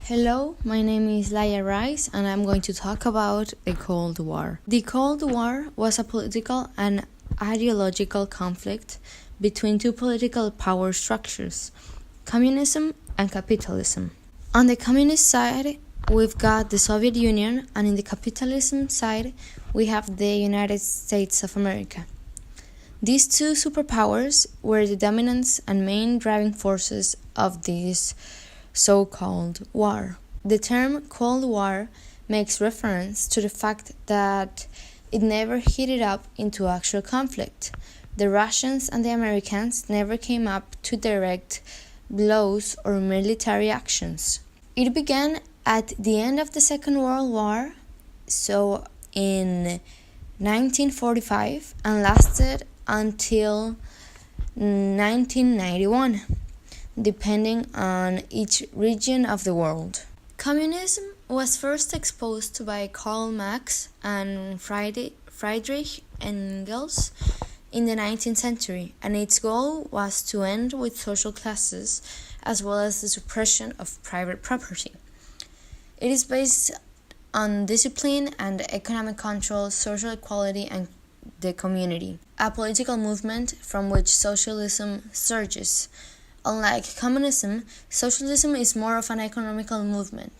Hello, my name is Laia Rice and I'm going to talk about the Cold War. The Cold War was a political and ideological conflict between two political power structures, communism and capitalism. On the communist side, we've got the Soviet Union, and in the capitalism side, we have the United States of America. These two superpowers were the dominant and main driving forces of this so-called war. The term Cold War makes reference to the fact that it never heated up into actual conflict. The Russians and the Americans never came up to direct blows or military actions. It began at the end of the Second World War, so in 1945, and lasted until 1991. Depending on each region of the world. Communism was first exposed by Karl Marx and Friedrich Engels in the 19th century, and its goal was to end with social classes as well as the suppression of private property. It is based on discipline and economic control, social equality, and the community, a political movement from which socialism surges. Unlike communism, socialism is more of an economical movement.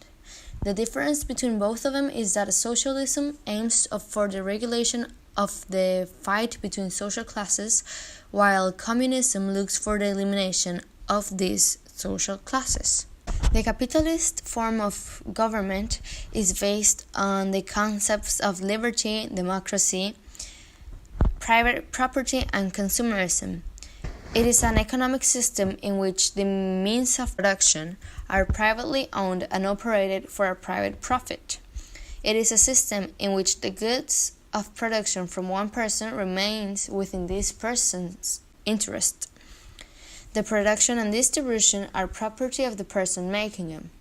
The difference between both of them is that socialism aims for the regulation of the fight between social classes, while communism looks for the elimination of these social classes. The capitalist form of government is based on the concepts of liberty, democracy, private property, and consumerism. It is an economic system in which the means of production are privately owned and operated for a private profit. It is a system in which the goods of production from one person remains within this person's interest. The production and distribution are property of the person making them.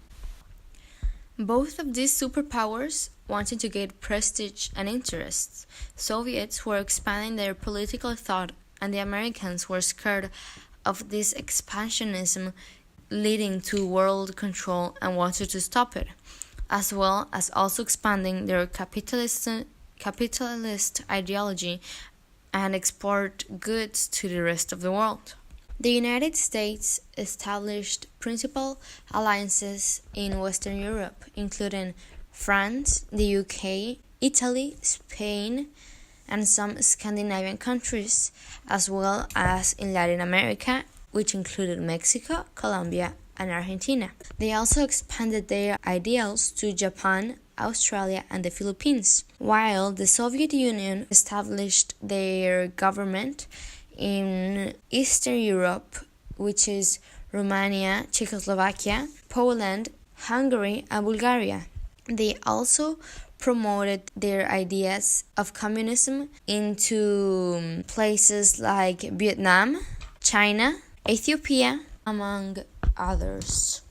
Both of these superpowers wanted to gain prestige and interest. Soviets were expanding their political thought, and the Americans were scared of this expansionism leading to world control and wanted to stop it, as well as also expanding their capitalist ideology and export goods to the rest of the world. The United States established principal alliances in Western Europe, including France, the UK, Italy, Spain, and some Scandinavian countries, as well as in Latin America, which included Mexico, Colombia, and Argentina. They also expanded their ideals to Japan, Australia, and the Philippines, while the Soviet Union established their government in Eastern Europe, which is Romania, Czechoslovakia, Poland, Hungary, and Bulgaria. They also promoted their ideas of communism into places like Vietnam, China, Ethiopia, among others.